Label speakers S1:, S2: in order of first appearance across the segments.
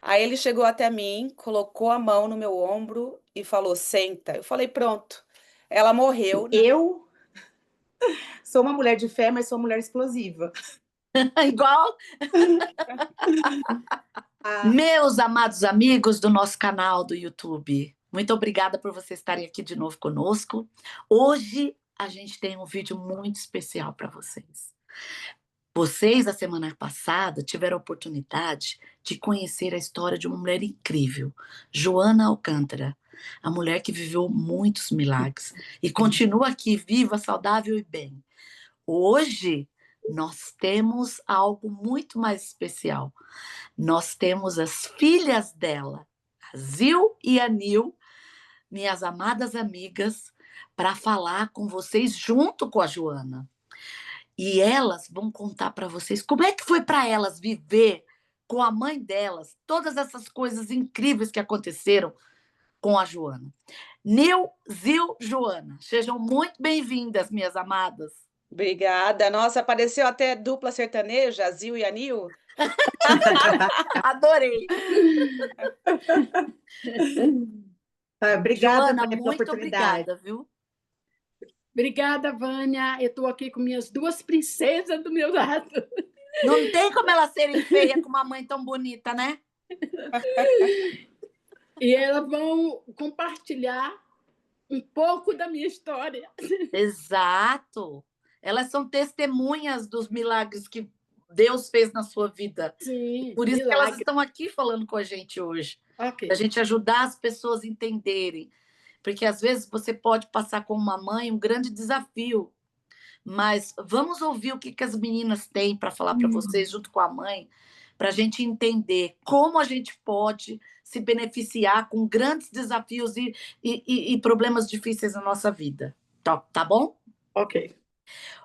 S1: Aí ele chegou até mim, colocou a mão no meu ombro e falou: senta. Eu falei: pronto. Ela morreu.
S2: Eu sou uma mulher de fé, mas sou uma mulher explosiva.
S3: Igual
S2: Ah,
S3: meus amados amigos do nosso canal do YouTube. Muito obrigada por vocês estarem aqui de novo conosco. Hoje a gente tem um vídeo muito especial para vocês. Vocês, a semana passada, tiveram a oportunidade de conhecer a história de uma mulher incrível, Joana Alcântara, a mulher que viveu muitos milagres e continua aqui viva, saudável e bem. Hoje nós temos algo muito mais especial. Nós temos as filhas dela, a Zil e a Nil, minhas amadas amigas, para falar com vocês junto com a Joana. E elas vão contar para vocês como é que foi para elas viver com a mãe delas, todas essas coisas incríveis que aconteceram com a Joana. Nil, Zil, Joana, sejam muito bem-vindas, minhas amadas.
S1: Obrigada. Nossa, apareceu até dupla sertaneja, a Zil e a Nil.
S3: Adorei.
S2: obrigada,
S3: Joana,
S2: Vânia, pela
S3: muito
S2: oportunidade.
S3: obrigada, viu?
S4: Obrigada, Vânia. Eu estou aqui com minhas duas princesas do meu lado.
S3: Não tem como elas serem feias com uma mãe tão bonita, né?
S4: E elas vão compartilhar um pouco da minha história.
S3: Exato. Elas são testemunhas dos milagres que Deus fez na sua vida.
S4: Sim,
S3: Por isso que elas
S4: milagre.
S3: estão aqui falando com a gente hoje.
S4: Ok.
S3: Para a gente ajudar as pessoas a entenderem. Porque às vezes você pode passar com uma mãe um grande desafio. Mas vamos ouvir o que as meninas têm para falar para vocês, junto com a mãe, para a gente entender como a gente pode se beneficiar com grandes desafios e problemas difíceis na nossa vida. Tá bom?
S4: Ok.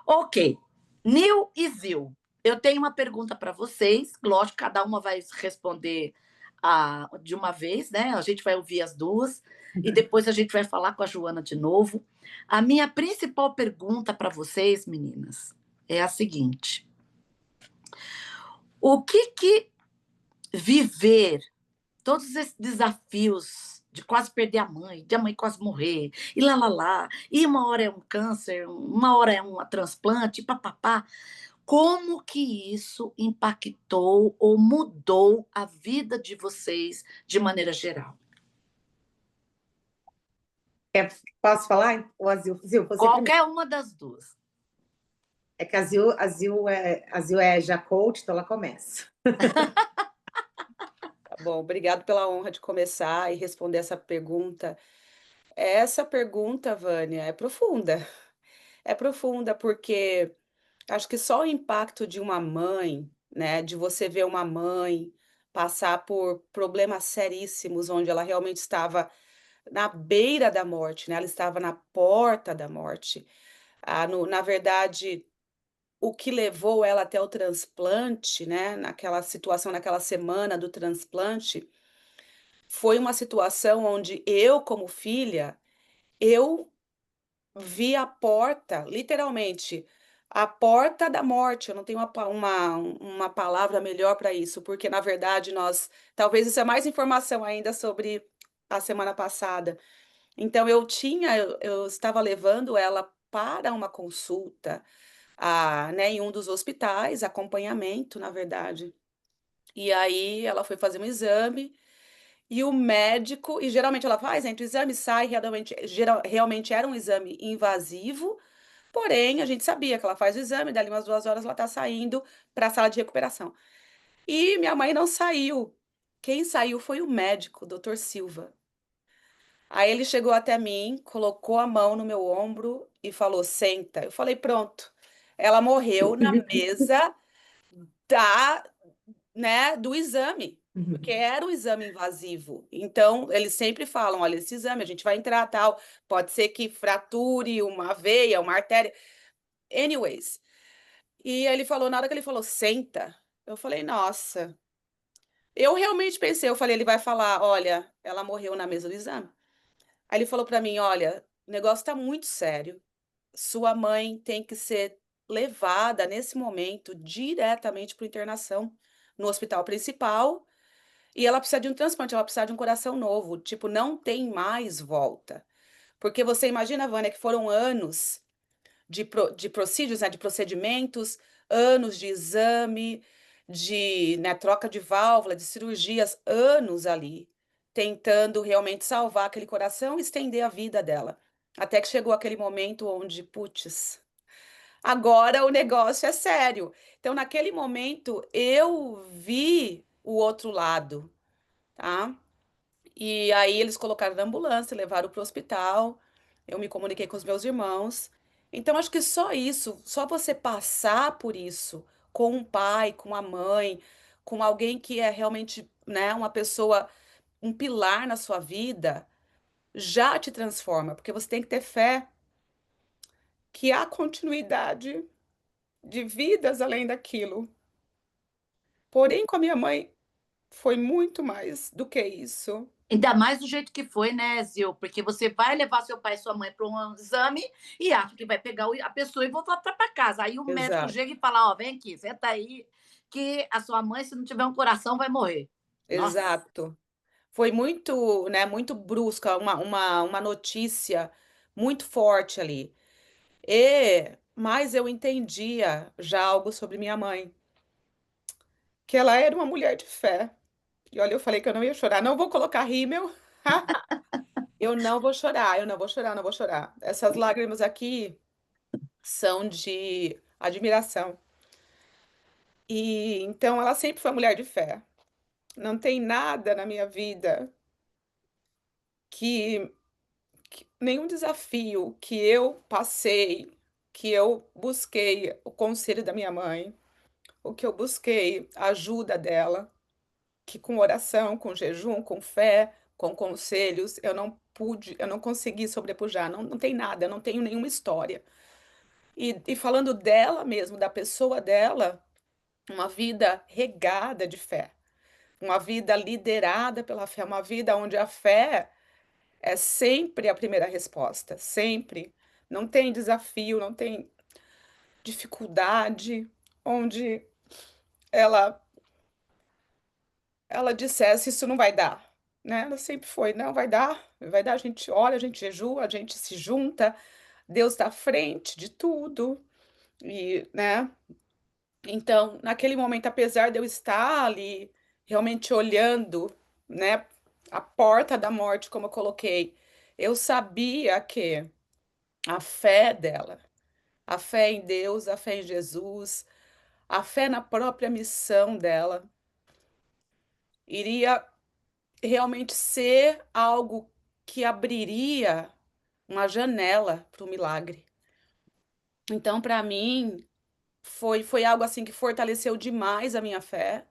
S3: Ok. Nil e Zil, eu tenho uma pergunta para vocês. Lógico, cada uma vai responder de uma vez, né? A gente vai ouvir as duas e depois a gente vai falar com a Joana de novo. A minha principal pergunta para vocês, meninas, é a seguinte: o que viver todos esses desafios de quase perder a mãe, de a mãe quase morrer, e lá, e uma hora é um câncer, uma hora é um transplante, papapá. Como que isso impactou ou mudou a vida de vocês de maneira geral?
S2: Posso falar? Ou a Zil? Zil, você primeiro.
S3: Qualquer uma das duas.
S2: É que a Zil é já coach, então ela começa.
S1: Tá bom, obrigado pela honra de começar e responder essa pergunta. Essa pergunta, Vânia, é profunda. É profunda porque acho que só o impacto de uma mãe, né, de você ver uma mãe passar por problemas seríssimos, onde ela realmente estava na beira da morte, né? Ela estava na porta da morte. Na verdade, o que levou ela até o transplante, né? Naquela situação, naquela semana do transplante, foi uma situação onde eu, como filha, eu vi a porta, literalmente, a porta da morte. Eu não tenho uma palavra melhor para isso, porque na verdade talvez isso é mais informação ainda sobre a semana passada. Então eu estava levando ela para uma consulta, né, em um dos hospitais, acompanhamento, na verdade. E aí ela foi fazer um exame e o médico, e geralmente ela faz, entre o exame e sai, realmente era um exame invasivo, porém a gente sabia que ela faz o exame, dali umas 2 horas ela está saindo para a sala de recuperação. E minha mãe não saiu. Quem saiu foi o médico, o doutor Silva. Aí ele chegou até mim, colocou a mão no meu ombro e falou: senta. Eu falei: pronto. Ela morreu na mesa da, né, do exame, porque era um exame invasivo. Então, eles sempre falam: olha, esse exame a gente vai entrar, tal, pode ser que frature uma veia, uma artéria. Anyways. E ele falou, na hora que ele falou, senta, eu falei, nossa. Eu realmente pensei, eu falei, ele vai falar, olha, ela morreu na mesa do exame. Aí ele falou para mim, olha, o negócio está muito sério. Sua mãe tem que ser levada nesse momento diretamente para internação no hospital principal. E ela precisa de um transplante, ela precisa de um coração novo, tipo, não tem mais volta. Porque você imagina, Vânia, que foram anos de procedures, né, de procedimentos, anos de exame, de, né, troca de válvula, de cirurgias, anos ali, tentando realmente salvar aquele coração e estender a vida dela. Até que chegou aquele momento onde, putz, agora o negócio é sério. Então, naquele momento, eu vi o outro lado, tá? E aí eles colocaram na ambulância, levaram para o hospital. Eu me comuniquei com os meus irmãos. Então, acho que só isso, só você passar por isso com um pai, com a mãe, com alguém que é realmente, né, uma pessoa, um pilar na sua vida, já te transforma, porque você tem que ter fé que há continuidade de vidas além daquilo. Porém, com a minha mãe, foi muito mais do que isso.
S3: Ainda mais do jeito que foi, né, Zil? Porque você vai levar seu pai e sua mãe para um exame e acha que vai pegar a pessoa e voltar para casa. Aí o médico
S1: Exato,
S3: chega e fala: Ó, vem aqui, senta aí, que a sua mãe, se não tiver um coração, vai morrer. Nossa.
S1: exato. Foi muito, né, muito brusca, uma notícia muito forte ali. Mas eu entendia já algo sobre minha mãe, que ela era uma mulher de fé. E olha, eu falei que eu não ia chorar. Não vou colocar rímel. Eu não vou chorar, eu não vou chorar, não vou chorar. Essas lágrimas aqui são de admiração. E então ela sempre foi mulher de fé. Não tem nada na minha vida que nenhum desafio que eu passei, que eu busquei o conselho da minha mãe, o que eu busquei a ajuda dela, que com oração, com jejum, com fé, com conselhos, eu não consegui sobrepujar, não tem nada, eu não tenho nenhuma história. E falando dela mesmo, da pessoa dela, uma vida regada de fé, uma vida liderada pela fé, uma vida onde a fé é sempre a primeira resposta, sempre. Não tem desafio, não tem dificuldade onde ela ela dissesse isso não vai dar, né? Ela sempre foi, não vai dar, a gente ora, a gente jejua, a gente se junta, Deus está à frente de tudo e, né? Então, naquele momento, apesar de eu estar ali realmente olhando, né, a porta da morte, como eu coloquei, eu sabia que a fé dela, a fé em Deus, a fé em Jesus, a fé na própria missão dela, iria realmente ser algo que abriria uma janela para o milagre. Então, para mim, foi algo assim que fortaleceu demais a minha fé.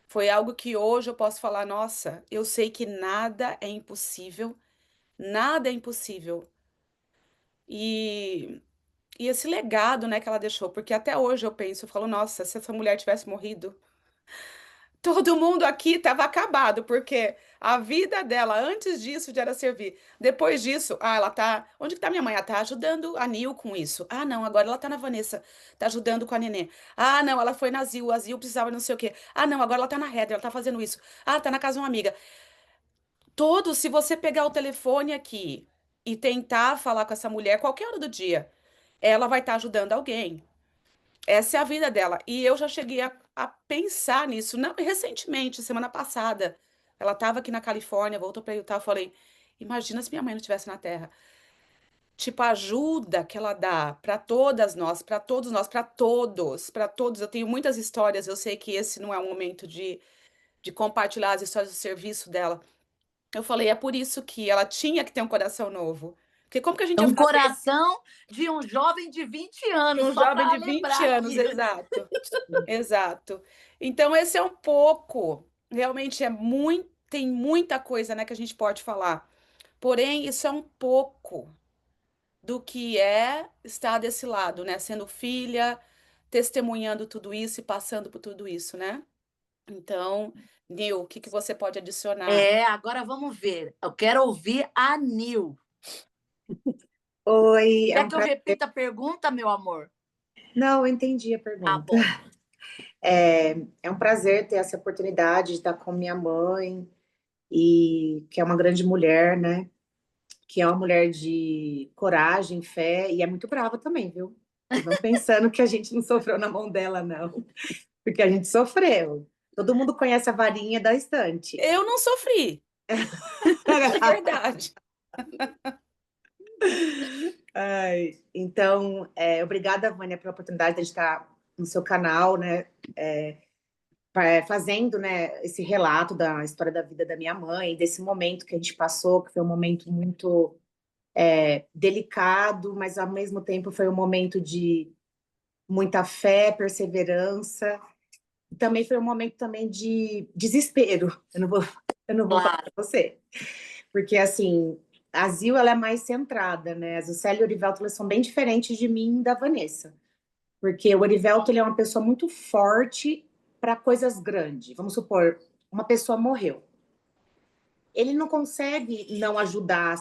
S1: Foi algo que hoje eu posso falar, nossa, eu sei que nada é impossível. E, e esse legado, né, que ela deixou, porque até hoje eu penso, eu falo, nossa, se essa mulher tivesse morrido, todo mundo aqui estava acabado, porque a vida dela antes disso já era servir. Depois disso, ela tá. Onde que tá minha mãe? Ela tá ajudando a Nil com isso. Ah, não, agora ela tá na Vanessa, tá ajudando com a Nenê. Ah, não, ela foi na Zil, a Zil precisava não sei o quê. Ah, não, agora ela tá na Heather, ela tá fazendo isso. Ah, tá na casa de uma amiga. Todos, se você pegar o telefone aqui e tentar falar com essa mulher qualquer hora do dia, ela vai estar ajudando alguém. Essa é a vida dela. E eu já cheguei a pensar nisso. Não, recentemente, semana passada. Ela estava aqui na Califórnia, voltou para Utah. Eu falei: imagina se minha mãe não estivesse na Terra. Tipo, a ajuda que ela dá para todas nós, para todos nós, para todos, para todos. Eu tenho muitas histórias. Eu sei que esse não é o momento de compartilhar as histórias do serviço dela. Eu falei: é por isso que ela tinha que ter um coração novo. Porque como que a gente ia
S3: Um
S1: fazer
S3: coração de um jovem de 20
S1: de
S3: anos,
S1: um
S3: só
S1: jovem
S3: para
S1: de 20
S3: lembrar
S1: anos?
S3: aqui.
S1: Exato. Exato. Então, esse é um pouco, realmente tem muita coisa, né, que a gente pode falar. Porém, isso é um pouco do que é estar desse lado, né, sendo filha, testemunhando tudo isso e passando por tudo isso, né? Então, Nil, o que que você pode adicionar?
S3: Agora vamos ver. Eu quero ouvir a Nil.
S2: Oi, é
S3: Quer
S2: um
S3: que eu
S2: prazer.
S3: repita a pergunta, meu amor?
S2: Não, eu entendi a
S3: Tá
S2: pergunta.
S3: bom.
S2: É um prazer ter essa oportunidade de estar com minha mãe, e que é uma grande mulher, né? Que é uma mulher de coragem, fé, e é muito brava também, viu? Vocês vão pensando que a gente não sofreu na mão dela, não. Porque a gente sofreu. Todo mundo conhece a varinha da estante.
S1: Eu não sofri, de verdade.
S2: Ai, então, obrigada, Vânia, pela oportunidade de estar no seu canal, né? Fazendo, né, esse relato da história da vida da minha mãe, desse momento que a gente passou, que foi um momento muito delicado, mas ao mesmo tempo foi um momento de muita fé, perseverança. E também foi um momento também de desespero. Eu não vou falar
S3: Claro.
S2: para você, porque assim, a Zil, ela é mais centrada, né? A Zucélia e o Orivelto, eles são bem diferentes de mim e da Vanessa, porque o Orivelto, ele é uma pessoa muito forte para coisas grandes. Vamos supor, uma pessoa morreu. Ele não consegue não ajudar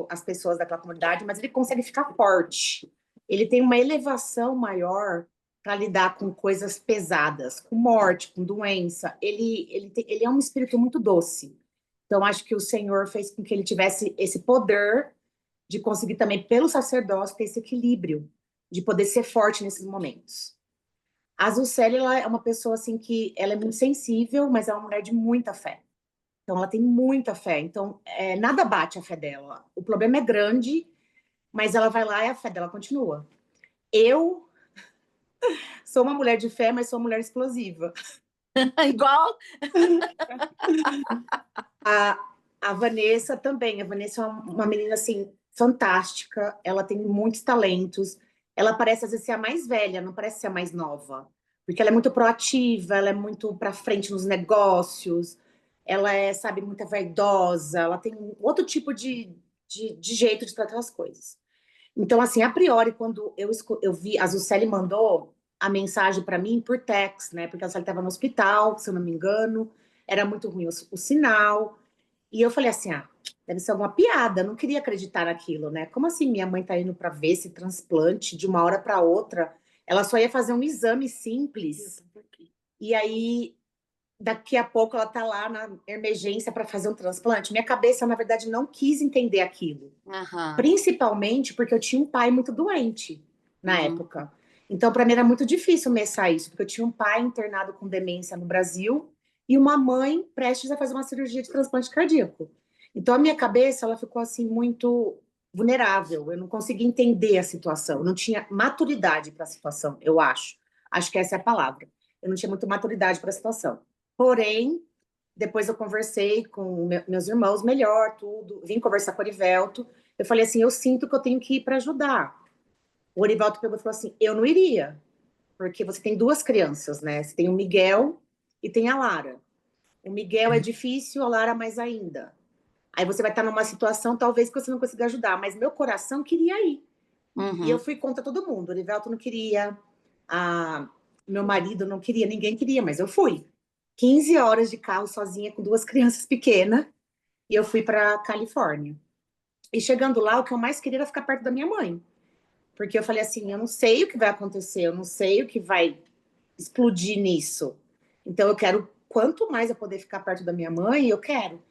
S2: as pessoas daquela comunidade, mas ele consegue ficar forte. Ele tem uma elevação maior para lidar com coisas pesadas, com morte, com doença. Ele é um espírito muito doce. Então, acho que o Senhor fez com que ele tivesse esse poder de conseguir também, pelo sacerdócio, ter esse equilíbrio, de poder ser forte nesses momentos. A Zucélia, ela é uma pessoa assim que ela é muito sensível, mas é uma mulher de muita fé. Então, ela tem muita fé. Então, nada bate a fé dela. O problema é grande, mas ela vai lá e a fé dela continua. Eu sou uma mulher de fé, mas sou uma mulher explosiva.
S3: Igual.
S2: A Vanessa também. A Vanessa é uma menina, assim, fantástica. Ela tem muitos talentos. Ela parece, às vezes, ser a mais velha, não parece ser a mais nova. Porque ela é muito proativa, ela é muito para frente nos negócios. Ela é, sabe, muito vaidosa. Ela tem um outro tipo de jeito de tratar as coisas. Então, assim, a priori, quando eu vi, a Zucélia mandou a mensagem para mim por text, né? Porque a Zucélia estava no hospital, se eu não me engano, era muito ruim o sinal. E eu falei assim: ah, deve ser alguma piada, eu não queria acreditar naquilo, né? Como assim minha mãe tá indo para ver esse transplante de uma hora para outra? Ela só ia fazer um exame simples. E aí, daqui a pouco, ela tá lá na emergência para fazer um transplante. Minha cabeça, na verdade, não quis entender aquilo.
S3: Aham.
S2: Principalmente porque eu tinha um pai muito doente na época. Então, para mim era muito difícil messar isso, porque eu tinha um pai internado com demência no Brasil e uma mãe prestes a fazer uma cirurgia de transplante cardíaco. Então, a minha cabeça, ela ficou assim muito vulnerável. Eu não conseguia entender a situação. Eu não tinha maturidade para a situação, eu acho. Acho que essa é a palavra. Eu não tinha muita maturidade para a situação. Porém, depois eu conversei com meus irmãos melhor, tudo. Vim conversar com o Orivelto. Eu falei assim, eu sinto que eu tenho que ir para ajudar. O Orivaldo pegou e falou assim, eu não iria, porque você tem duas crianças, né? Você tem o Miguel e tem a Lara. O Miguel é difícil, a Lara mais ainda. Aí você vai estar numa situação, talvez, que você não consiga ajudar, mas meu coração queria ir. E eu fui contra todo mundo. O Orivelto não queria, meu marido não queria, ninguém queria, mas eu fui. 15 horas de carro sozinha com duas crianças pequenas, e eu fui para Califórnia. E chegando lá, o que eu mais queria era ficar perto da minha mãe. Porque eu falei assim, eu não sei o que vai acontecer, eu não sei o que vai explodir nisso. Então eu quero, quanto mais eu poder ficar perto da minha mãe, eu quero.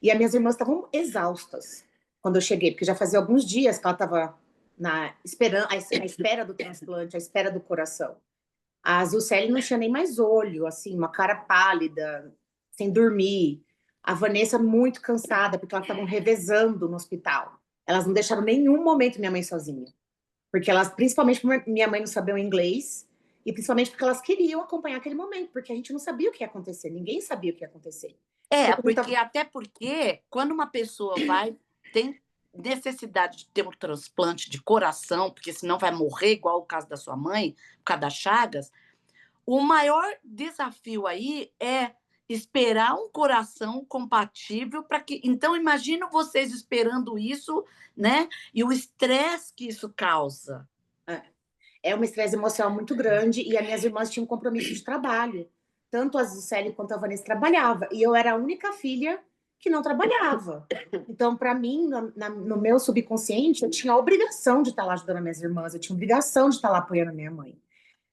S2: E as minhas irmãs estavam exaustas quando eu cheguei, porque já fazia alguns dias que ela estava à espera do transplante, à espera do coração. A Zucélia não tinha nem mais olho, assim, uma cara pálida, sem dormir. A Vanessa muito cansada, porque elas estavam revezando no hospital. Elas não deixaram nenhum momento minha mãe sozinha. Porque elas, principalmente porque minha mãe não sabia o inglês, e principalmente porque elas queriam acompanhar aquele momento, porque a gente não sabia o que ia acontecer, ninguém sabia o que ia acontecer.
S3: Até porque quando uma pessoa tem necessidade de ter um transplante de coração, porque senão vai morrer, igual o caso da sua mãe, por causa das chagas, o maior desafio aí é esperar um coração compatível para que. Então, imagina vocês esperando isso, né? E o estresse que isso causa.
S2: É um estresse emocional muito grande, e as minhas irmãs tinham um compromisso de trabalho. Tanto a Zucélia quanto a Vanessa trabalhava, e eu era a única filha que não trabalhava. Então, para mim, no meu subconsciente, eu tinha a obrigação de estar lá ajudando as minhas irmãs, eu tinha a obrigação de estar lá apoiando a minha mãe.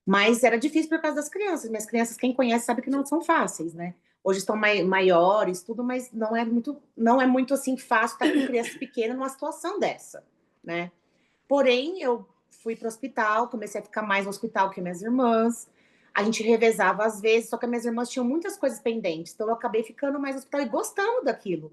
S2: Mas era difícil por causa das crianças. Minhas crianças, quem conhece, sabe que não são fáceis, né? Hoje estão maiores, tudo, mas não é muito assim fácil estar com crianças pequenas numa situação dessa, né? Porém, eu fui para o hospital, comecei a ficar mais no hospital que minhas irmãs. A gente revezava às vezes, só que minhas irmãs tinham muitas coisas pendentes, então eu acabei ficando mais no hospital e gostando daquilo.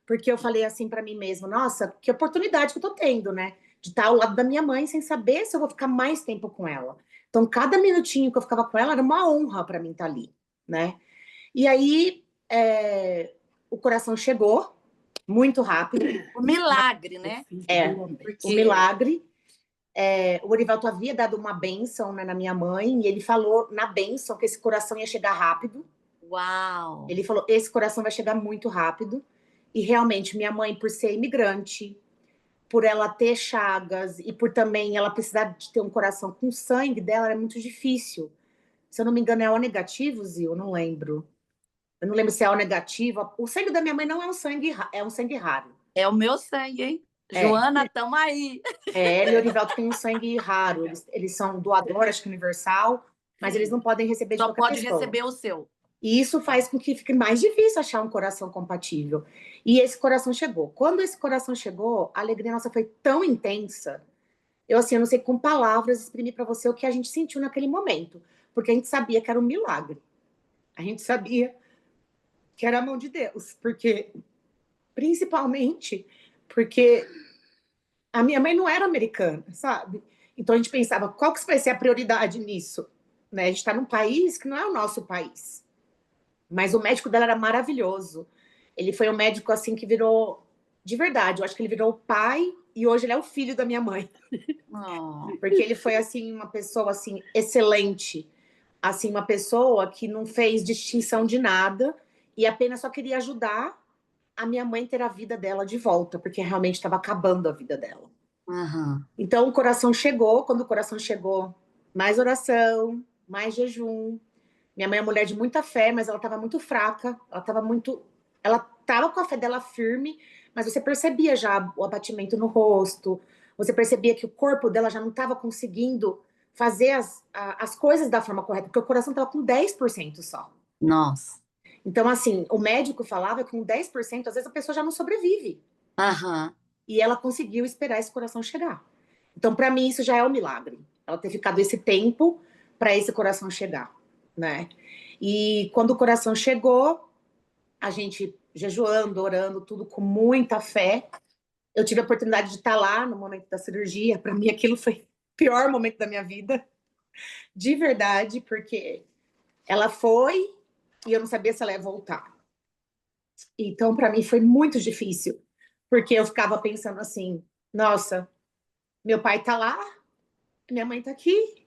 S2: Porque eu falei assim para mim mesma, nossa, que oportunidade que eu tô tendo, né? De estar ao lado da minha mãe sem saber se eu vou ficar mais tempo com ela. Então, cada minutinho que eu ficava com ela era uma honra para mim estar ali, né? E aí, o coração chegou muito rápido.
S3: O milagre, né?
S2: O
S3: Porque
S2: milagre. O Orivaldo havia dado uma bênção, né, na minha mãe, e ele falou na bênção que esse coração ia chegar rápido.
S3: uau!
S2: Ele falou, esse coração vai chegar muito rápido. E realmente, minha mãe, por ser imigrante, por ela ter chagas e por também ela precisar de ter um coração com sangue dela, era muito difícil. Se eu não me engano, é O negativo, Zil? Eu não lembro. Eu não lembro se é O negativo. O sangue da minha mãe não é um sangue raro.
S3: É o meu sangue, hein? Joana, tamo aí.
S2: Ela e o Orivaldo têm um sangue raro. Eles são doador, acho que universal, mas eles não podem receber de
S3: Só
S2: qualquer
S3: pode
S2: pessoa.
S3: receber o seu.
S2: E isso faz com que fique mais difícil achar um coração compatível. E esse coração chegou. Quando esse coração chegou, a alegria nossa foi tão intensa. Eu não sei com palavras exprimir para você o que a gente sentiu naquele momento. Porque a gente sabia que era um milagre. A gente sabia que era a mão de Deus. Principalmente porque a minha mãe não era americana, sabe? Então a gente pensava, qual que vai ser a prioridade nisso? Né? A gente está num país que não é o nosso país. Mas o médico dela era maravilhoso. Ele foi um médico assim que virou, de verdade, eu acho que ele virou o pai e hoje ele é o filho da minha mãe.
S3: Oh.
S2: Porque ele foi assim uma pessoa assim excelente, assim uma pessoa que não fez distinção de nada e apenas só queria ajudar a minha mãe ter a vida dela de volta, porque realmente estava acabando a vida dela.
S3: Uhum.
S2: Então o coração chegou, quando o coração chegou, mais oração, mais jejum. Minha mãe é mulher de muita fé, mas ela estava muito fraca, ela estava com a fé dela firme, mas você percebia já o abatimento no rosto, você percebia que o corpo dela já não estava conseguindo fazer as coisas da forma correta, porque o coração estava com 10% só.
S3: Nossa.
S2: Então, assim, o médico falava que com 10%, às vezes a pessoa já não sobrevive.
S3: Uhum.
S2: E ela conseguiu esperar esse coração chegar. Então, para mim, isso já é um milagre. Ela ter ficado esse tempo para esse coração chegar, né? E quando o coração chegou, a gente jejuando, orando, tudo com muita fé. Eu tive a oportunidade de estar lá no momento da cirurgia. Para mim, aquilo foi o pior momento da minha vida, de verdade, porque ela foi e eu não sabia se ela ia voltar. Então, para mim, foi muito difícil, porque eu ficava pensando assim: nossa, meu pai tá lá, minha mãe tá aqui,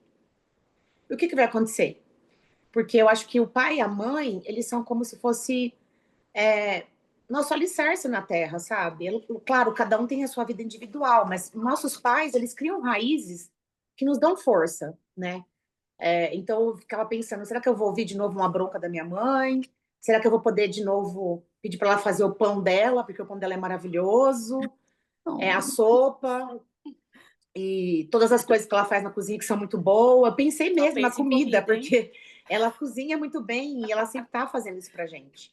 S2: e o que vai acontecer? Porque eu acho que o pai e a mãe, eles são como se fosse nosso alicerce na Terra, sabe? Claro, cada um tem a sua vida individual, mas nossos pais, eles criam raízes que nos dão força, né? Então eu ficava pensando, será que eu vou ouvir de novo uma bronca da minha mãe? Será que eu vou poder de novo pedir para ela fazer o pão dela, porque o pão dela é maravilhoso, a sopa e todas as coisas que ela faz na cozinha que são muito boas. Eu pensei mesmo na comida, porque ela cozinha muito bem e ela sempre tá fazendo isso pra gente.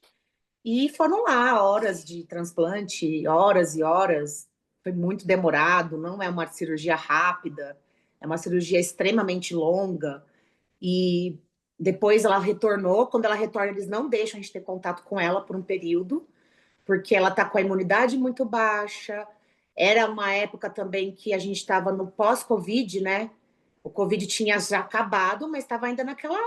S2: E foram lá horas de transplante, horas e horas. Foi muito demorado, não é uma cirurgia rápida, é uma cirurgia extremamente longa. E depois ela retornou. Quando ela retorna, eles não deixam a gente ter contato com ela por um período, porque ela está com a imunidade muito baixa. Era uma época também que a gente estava no pós-Covid, né? O Covid tinha já acabado, mas estava ainda naquela,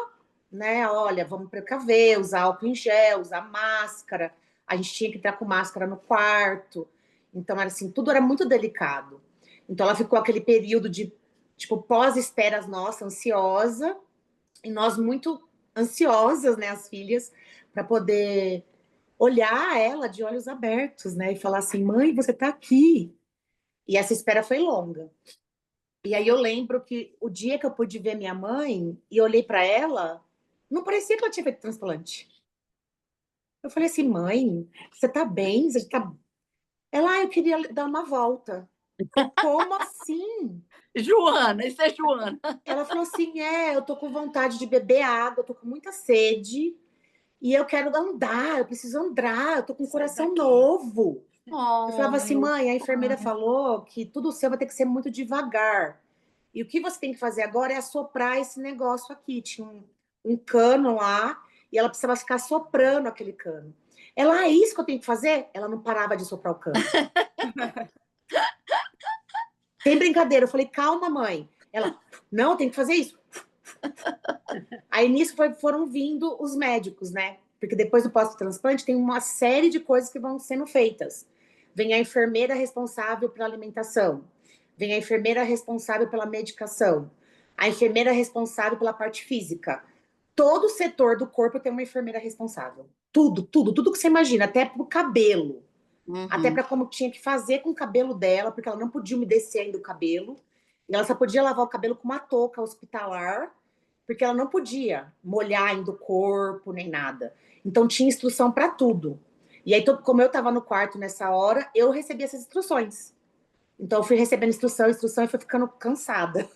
S2: né? Olha, vamos precaver, usar álcool em gel, usar máscara. A gente tinha que estar com máscara no quarto. Então, era assim, tudo era muito delicado. Então, ela ficou aquele período de, tipo, pós-esperas nossa, ansiosa, e nós muito ansiosas, né, as filhas, para poder olhar ela de olhos abertos, né, e falar assim, mãe, você tá aqui. E essa espera foi longa. E aí eu lembro que o dia que eu pude ver minha mãe e olhei para ela, não parecia que ela tinha feito transplante. Eu falei assim, mãe, você tá bem? Você tá... Ela, eu queria dar uma volta. Como assim?
S3: Joana, isso é Joana.
S2: Ela falou assim, eu tô com vontade de beber água, eu tô com muita sede e eu quero andar, eu preciso andar, eu tô com um coração novo. Eu falava assim,
S3: meu
S2: mãe, a enfermeira
S3: pai.
S2: falou que tudo seu vai ter que ser muito devagar. E o que você tem que fazer agora é assoprar esse negócio aqui. Tinha um cano lá e ela precisava ficar soprando aquele cano. Ela, é isso que eu tenho que fazer? Ela não parava de soprar o cano. Sem brincadeira. Eu falei, calma, mãe. Ela, não, tem que fazer isso. Aí nisso foram vindo os médicos, né? Porque depois do pós-transplante tem uma série de coisas que vão sendo feitas. Vem a enfermeira responsável pela alimentação. Vem a enfermeira responsável pela medicação. A enfermeira responsável pela parte física. Todo setor do corpo tem uma enfermeira responsável. Tudo que você imagina, até pro cabelo. Até para como tinha que fazer com o cabelo dela, porque ela não podia umedecer ainda o cabelo. E ela só podia lavar o cabelo com uma touca hospitalar, porque ela não podia molhar ainda o corpo, nem nada. Então tinha instrução para tudo. E aí, como eu estava no quarto nessa hora, eu recebi essas instruções. Então eu fui recebendo instrução e fui ficando cansada.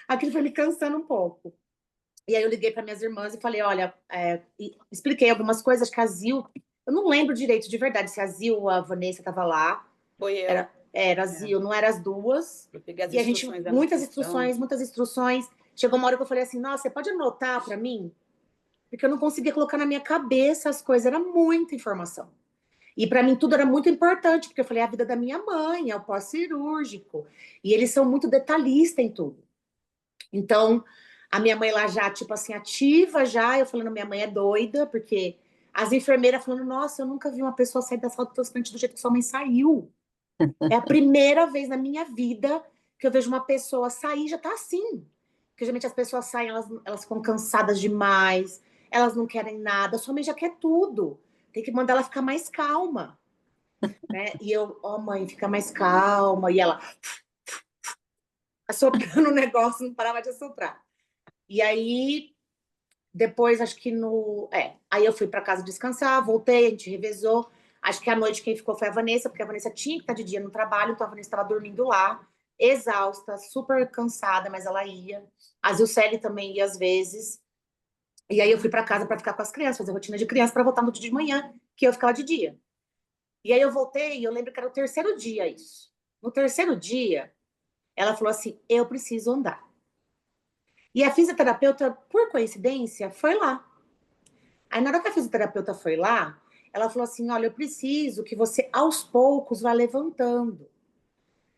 S2: Aquilo foi me cansando um pouco. E aí eu liguei para minhas irmãs e falei, olha, expliquei algumas coisas que a Zil, eu não lembro direito de verdade se a Zil ou a Vanessa estava lá.
S1: Foi eu.
S2: Era a Zil, não eram as duas.
S1: Eu peguei as
S2: E a gente,
S1: instruções da
S2: muitas
S1: nutrição.
S2: instruções. Chegou uma hora que eu falei assim, nossa, você pode anotar para mim? Porque eu não conseguia colocar na minha cabeça as coisas, era muita informação. E para mim tudo era muito importante, porque eu falei, é a vida da minha mãe, é o pós-cirúrgico. E eles são muito detalhistas em tudo. Então, a minha mãe lá já, tipo assim, ativa já, eu falando, minha mãe é doida, porque as enfermeiras falando, nossa, eu nunca vi uma pessoa sair da sala do transplante do jeito que sua mãe saiu. É a primeira vez na minha vida que eu vejo uma pessoa sair e já tá assim. Porque geralmente as pessoas saem, elas ficam cansadas demais, elas não querem nada, sua mãe já quer tudo. Tem que mandar ela ficar mais calma. Né? E eu, mãe, fica mais calma. E ela assoprando o negócio, não parava de assoprar. E aí, depois, acho que no. Aí eu fui para casa descansar, voltei, a gente revezou. Acho que à noite quem ficou foi a Vanessa, porque a Vanessa tinha que estar de dia no trabalho, então a Vanessa estava dormindo lá, exausta, super cansada, mas ela ia. A Zilcele também ia às vezes. E aí eu fui para casa para ficar com as crianças, fazer rotina de criança, para voltar no dia de manhã, que eu ficava de dia. E aí eu voltei, e eu lembro que era o terceiro dia isso. No terceiro dia, ela falou assim: eu preciso andar. E a fisioterapeuta, por coincidência, foi lá. Aí, na hora que a fisioterapeuta foi lá, ela falou assim: olha, eu preciso que você, aos poucos, vá levantando.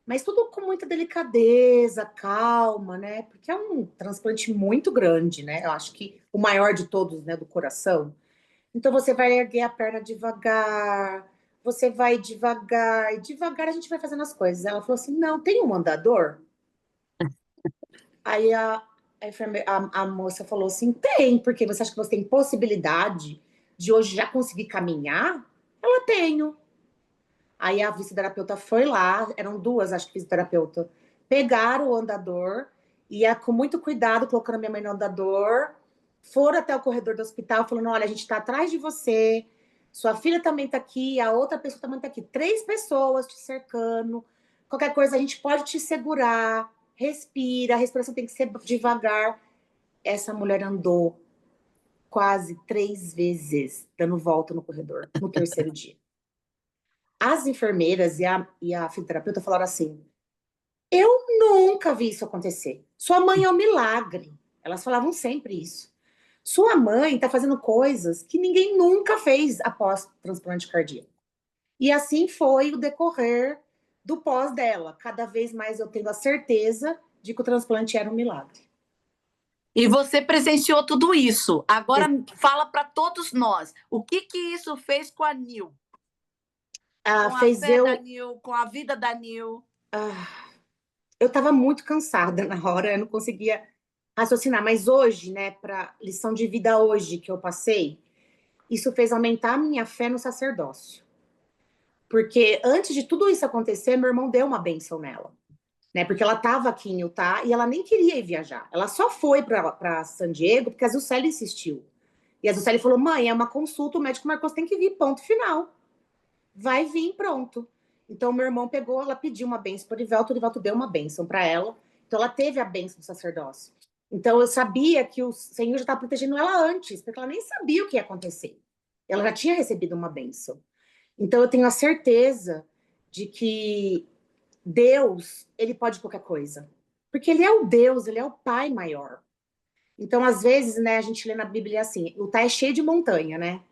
S2: Mas tudo com muita delicadeza, calma, né? Porque é um transplante muito grande, né? Eu acho que o maior de todos, né? Do coração. Então, você vai erguer a perna devagar, você vai devagar, e devagar a gente vai fazendo as coisas. Ela falou assim: não, tem um andador? Aí a moça falou assim: tem, porque você acha que você tem possibilidade de hoje já conseguir caminhar? Ela tenho. Aí a fisioterapeuta foi lá, eram duas, acho que fisioterapeuta, pegaram o andador, ia com muito cuidado, colocando a minha mãe no andador, foram até o corredor do hospital, falando: olha, a gente está atrás de você, sua filha também está aqui, a outra pessoa também está aqui, 3 pessoas te cercando, qualquer coisa a gente pode te segurar, respira, a respiração tem que ser devagar. Essa mulher andou quase 3 vezes, dando volta no corredor, no terceiro dia. As enfermeiras e a fisioterapeuta falaram assim: eu nunca vi isso acontecer. Sua mãe é um milagre. Elas falavam sempre isso. Sua mãe está fazendo coisas que ninguém nunca fez após transplante cardíaco. E assim foi o decorrer do pós dela. Cada vez mais eu tenho a certeza de que o transplante era um milagre.
S3: E você presenciou tudo isso. Agora fala para todos nós, o que isso fez com a Nil? Com a fé da Nil, com a vida da Nil?
S2: Eu estava muito cansada na hora, eu não conseguia raciocinar. Mas hoje, né, para lição de vida hoje que eu passei, isso fez aumentar a minha fé no sacerdócio. Porque antes de tudo isso acontecer, meu irmão deu uma bênção nela. Né, porque ela estava aqui em Utah e ela nem queria ir viajar. Ela só foi para San Diego porque a Zilcele insistiu. E a Zilcele falou: mãe, é uma consulta, o médico marcou, você tem que vir, ponto final. Vai vir, pronto. Então, meu irmão pegou, ela pediu uma bênção para o Orivelto deu uma bênção para ela. Então, ela teve a bênção do sacerdócio. Então, eu sabia que o Senhor já estava protegendo ela antes, porque ela nem sabia o que ia acontecer. Ela já tinha recebido uma bênção. Então, eu tenho a certeza de que Deus, ele pode qualquer coisa. Porque ele é o Deus, ele é o Pai maior. Então, às vezes, né, a gente lê na Bíblia assim, o tá é cheio de montanha, né?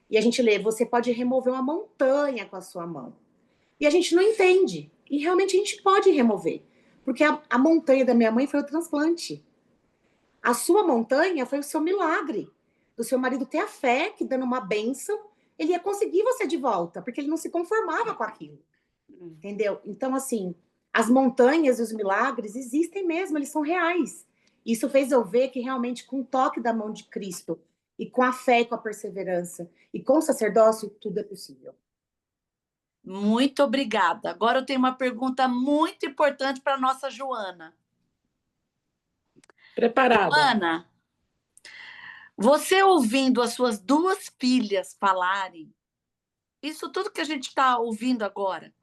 S2: E a gente lê, você pode remover uma montanha com a sua mão. E a gente não entende. E realmente a gente pode remover. Porque a montanha da minha mãe foi o transplante. A sua montanha foi o seu milagre. Do seu marido ter a fé, que dando uma bênção, ele ia conseguir você de volta, porque ele não se conformava com aquilo. Entendeu? Então, assim, as montanhas e os milagres existem mesmo, eles são reais. Isso fez eu ver que realmente, com o toque da mão de Cristo, e com a fé e com a perseverança, e com o sacerdócio, tudo é possível.
S3: Muito obrigada. Agora eu tenho uma pergunta muito importante para a nossa Joana.
S4: Preparada.
S3: Joana, você ouvindo as suas duas filhas falarem, isso tudo que a gente está ouvindo agora,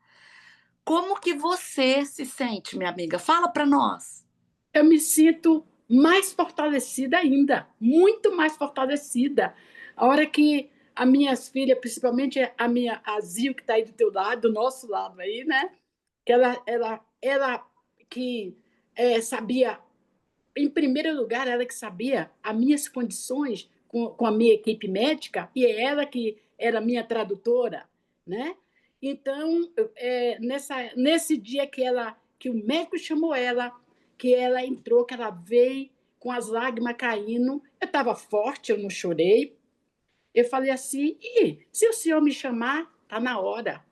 S3: como que você se sente, minha amiga? Fala para nós.
S4: Eu me sinto mais fortalecida ainda, muito mais fortalecida. A hora que as minhas filhas, principalmente a minha Azil, que está aí do teu lado, do nosso lado aí, né? Que ela que sabia, em primeiro lugar, ela que sabia as minhas condições com a minha equipe médica, e é ela que era minha tradutora, né? Então, nesse dia que o médico chamou ela, que ela entrou, que ela veio com as lágrimas caindo, eu estava forte, eu não chorei. Eu falei assim, se o senhor me chamar, tá na hora.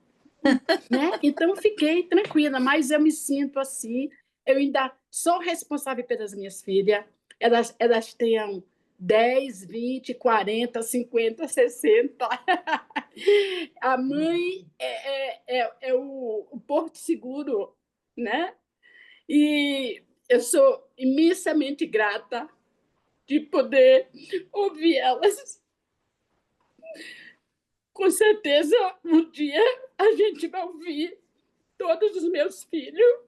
S4: Né? Então, fiquei tranquila, mas eu me sinto assim, eu ainda sou responsável pelas minhas filhas, elas tenham 10, 20, 40, 50, 60. A mãe é o porto seguro, né? E eu sou imensamente grata de poder ouvir elas. Com certeza, um dia a gente vai ouvir todos os meus filhos,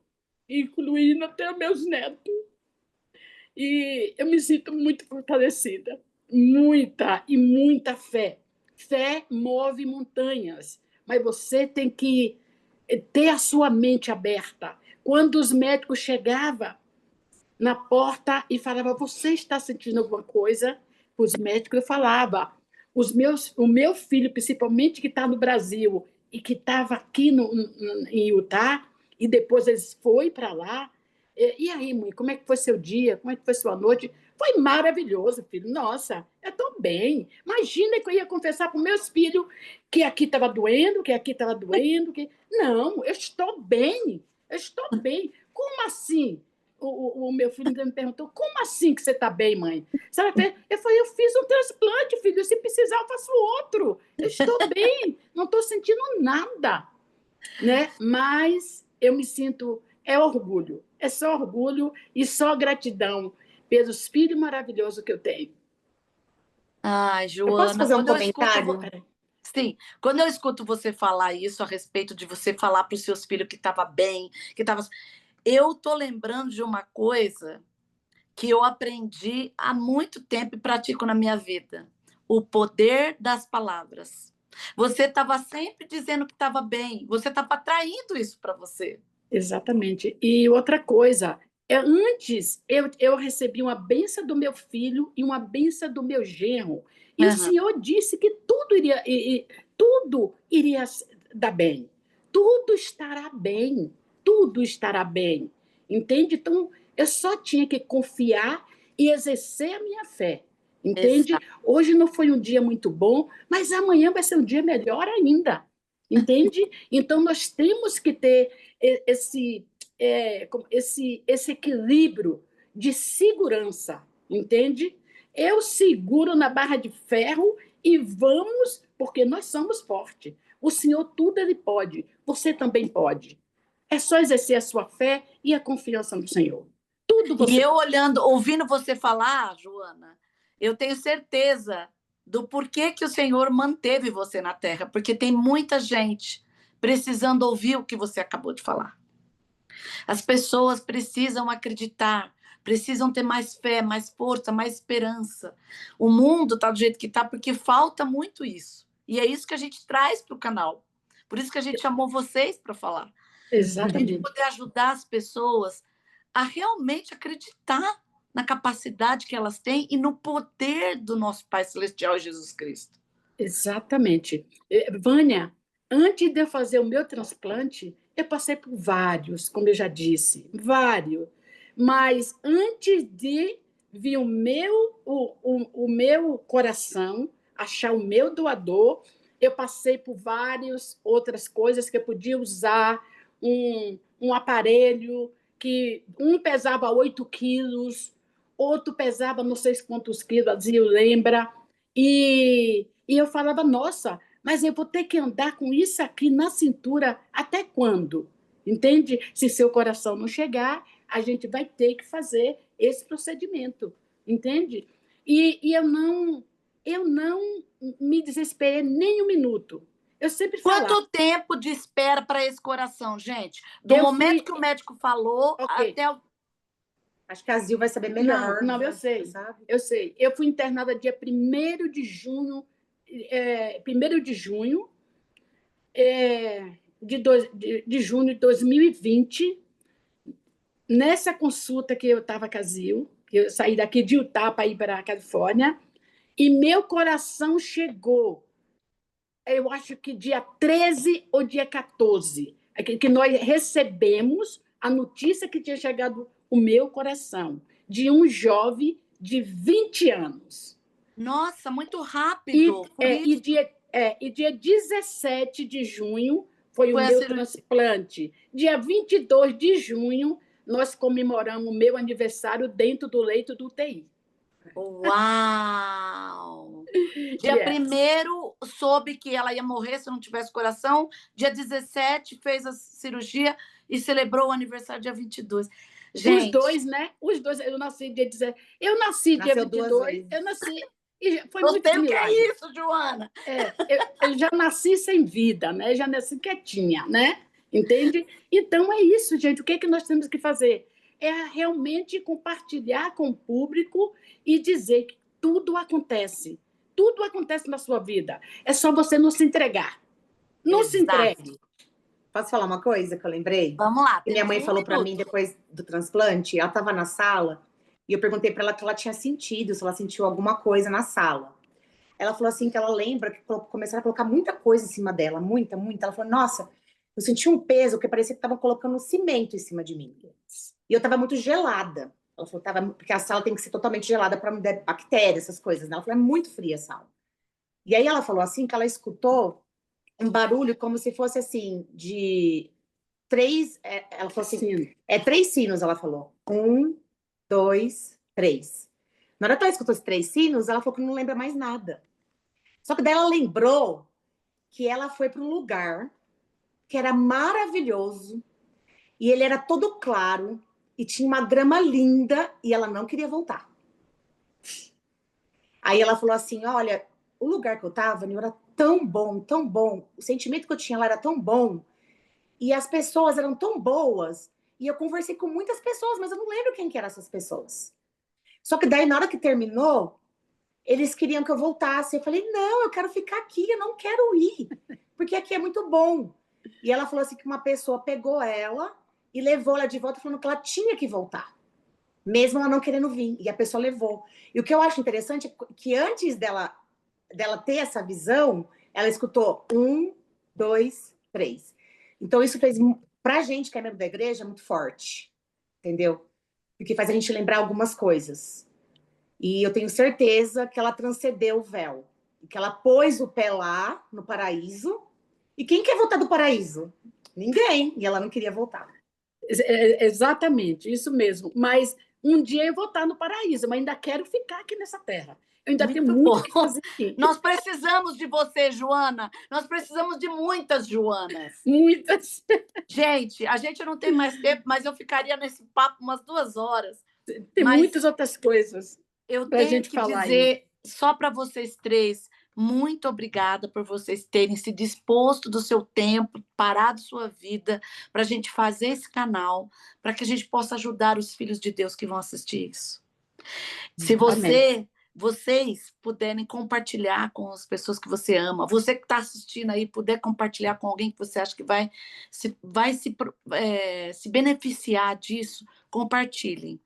S4: incluindo até os meus netos. E eu me sinto muito fortalecida. Muita e muita fé. Fé move montanhas, mas você tem que ter a sua mente aberta. Quando os médicos chegavam na porta e falavam, você está sentindo alguma coisa? Os médicos eu falava, o meu filho, principalmente que está no Brasil e que estava aqui em Utah, e depois eles foi para lá. E aí, mãe, como é que foi seu dia? Como é que foi sua noite? Foi maravilhoso, filho. Nossa, eu estou bem. Imagina que eu ia confessar para os meus filhos que aqui estava doendo, que aqui estava doendo. Não, eu estou bem. Eu estou bem. Como assim? O meu filho ainda me perguntou, como assim que você está bem, mãe? Eu falei, eu fiz um transplante, filho, se precisar eu faço outro. Eu estou bem, não estou sentindo nada. Né? Mas eu me sinto, orgulho, é só orgulho e só gratidão pelos filhos maravilhosos que eu tenho.
S3: Ai,
S2: Eu posso
S3: Joana,
S2: fazer um comentário?
S3: Sim, quando eu escuto você falar isso a respeito de você falar para os seus filhos que estava bem, que estava... Eu tô lembrando de uma coisa que eu aprendi há muito tempo e pratico na minha vida. O poder das palavras. Você estava sempre dizendo que estava bem. Você estava atraindo isso para você.
S4: Exatamente. E outra coisa, antes eu recebi uma benção do meu filho e uma benção do meu genro. E o Senhor disse que tudo iria dar bem. Tudo estará bem. Tudo estará bem. Entende? Então, eu só tinha que confiar e exercer a minha fé. Entende?
S3: Exato.
S4: Hoje não foi um dia muito bom, mas amanhã vai ser um dia melhor ainda. Entende? Então, nós temos que ter esse equilíbrio de segurança, entende? Eu seguro na barra de ferro e vamos, porque nós somos fortes. O Senhor tudo ele pode, você também pode. É só exercer a sua fé e a confiança no Senhor. Tudo você.
S3: E eu ouvindo você falar, Joana, eu tenho certeza do porquê que o Senhor manteve você na terra, porque tem muita gente precisando ouvir o que você acabou de falar. As pessoas precisam acreditar, precisam ter mais fé, mais força, mais esperança. O mundo está do jeito que está porque falta muito isso. E é isso que a gente traz para o canal. Por isso que a gente chamou vocês para falar. A gente
S4: Exatamente.
S3: poder ajudar as pessoas a realmente acreditar na capacidade que elas têm e no poder do nosso Pai Celestial Jesus Cristo.
S4: Exatamente. Vânia, antes de eu fazer o meu transplante, eu passei por vários, como eu já disse, vários. Mas antes de vir o meu coração, achar o meu doador, eu passei por várias outras coisas que eu podia usar, um aparelho que um pesava 8 quilos, outro pesava não sei quantos quilos, a Zil lembra, e eu falava, nossa, mas eu vou ter que andar com isso aqui na cintura até quando? Entende? Se seu coração não chegar, a gente vai ter que fazer esse procedimento, entende? E eu não me desesperei nem um minuto. Eu sempre falava.
S3: Quanto tempo de espera para esse coração, gente? Do momento que o médico falou até o...
S2: Acho que a Zil vai saber melhor.
S4: Não, eu sei.
S2: Sabe?
S4: Eu sei. Eu fui internada dia 1º de junho, 1º de junho de junho de 2020, nessa consulta que eu estava com a Zil, que eu saí daqui de Utah para ir para a Califórnia, e meu coração chegou, eu acho que dia 13 ou dia 14, que nós recebemos a notícia que tinha chegado o meu coração, de um jovem de 20 anos.
S3: Nossa, muito rápido.
S4: E dia 17 de junho foi o meu transplante. Dia 22 de junho, nós comemoramos o meu aniversário dentro do leito do UTI.
S3: Uau! Dia 1º soube que ela ia morrer se não tivesse coração. Dia 17 fez a cirurgia e celebrou o aniversário dia 22. Gente,
S4: os dois, né? Os dois, eu nasci dia 17. Eu nasci dia 22, eu nasci. E foi muito milagre.
S3: Que é isso, Joana?
S4: Eu já nasci sem vida, né? Já nasci quietinha, né? Entende? Então é isso, gente. O que é que nós temos que fazer? É realmente compartilhar com o público e dizer que tudo acontece. Tudo acontece na sua vida. É só você não se entregar. Não se entregue.
S2: Posso falar uma coisa que eu lembrei?
S3: Vamos lá.
S2: Que minha mãe falou para mim depois do transplante. Ela estava na sala e eu perguntei para ela o que ela tinha sentido, se ela sentiu alguma coisa na sala. Ela falou assim que ela lembra que começaram a colocar muita coisa em cima dela, muita. Ela falou, nossa, eu senti um peso que parecia que estavam colocando cimento em cima de mim. E eu estava muito gelada. Ela falou, porque a sala tem que ser totalmente gelada para não ter bactérias, essas coisas. Né? Ela falou, é muito fria a sala. E aí ela falou assim que ela escutou um barulho como se fosse assim, de 3... ela falou assim, 3 sinos, ela falou. 1, 2, 3. Na hora que ela escutou esses 3 sinos, ela falou que não lembra mais nada. Só que daí ela lembrou que ela foi para um lugar que era maravilhoso e ele era todo claro e tinha uma grama linda e ela não queria voltar. Aí ela falou assim, olha, o lugar que eu estava era tão bom, o sentimento que eu tinha lá era tão bom e as pessoas eram tão boas e eu conversei com muitas pessoas, mas eu não lembro quem que eram essas pessoas. Só que daí, na hora que terminou, eles queriam que eu voltasse. Eu falei, não, eu quero ficar aqui, eu não quero ir, porque aqui é muito bom. E ela falou assim que uma pessoa pegou ela e levou ela de volta, falando que ela tinha que voltar, mesmo ela não querendo vir. E a pessoa levou. E o que eu acho interessante é que antes dela ter essa visão, ela escutou 1, 2, 3. Então isso fez, pra gente que é membro da igreja, muito forte, entendeu? Porque faz a gente lembrar algumas coisas. E eu tenho certeza que ela transcendeu o véu. Que ela pôs o pé lá, no paraíso. E quem quer voltar do paraíso? Ninguém. E ela não queria voltar.
S4: Exatamente, isso mesmo. Mas um dia eu vou estar no paraíso, mas ainda quero ficar aqui nessa terra. Eu ainda tenho muito o que fazer aqui.
S3: Nós precisamos de você, Joana. Nós precisamos de muitas Joanas.
S4: Muitas.
S3: Gente, a gente não tem mais tempo, mas eu ficaria nesse papo umas 2 horas.
S4: Tem muitas outras coisas.
S3: Eu tenho que dizer, só para vocês 3, Muito obrigada por vocês terem se disposto do seu tempo, parado sua vida, para a gente fazer esse canal, para que a gente possa ajudar os filhos de Deus que vão assistir isso. Se vocês puderem compartilhar com as pessoas que você ama, você que está assistindo aí, puder compartilhar com alguém que você acha que vai se beneficiar disso, compartilhem.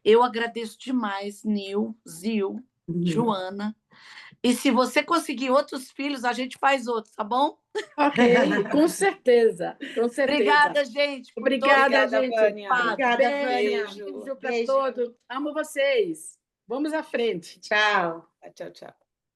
S3: Eu agradeço demais, Nil, Zil, Joana. E se você conseguir outros filhos, a gente faz outros, tá bom?
S4: Ok, com certeza, com certeza.
S3: Obrigada, gente.
S4: Obrigada, gente.
S1: Vânia.
S2: Obrigada, Vânia.
S4: Beijo para todos. Amo vocês. Vamos à frente.
S2: Tchau.
S1: Tchau, tchau.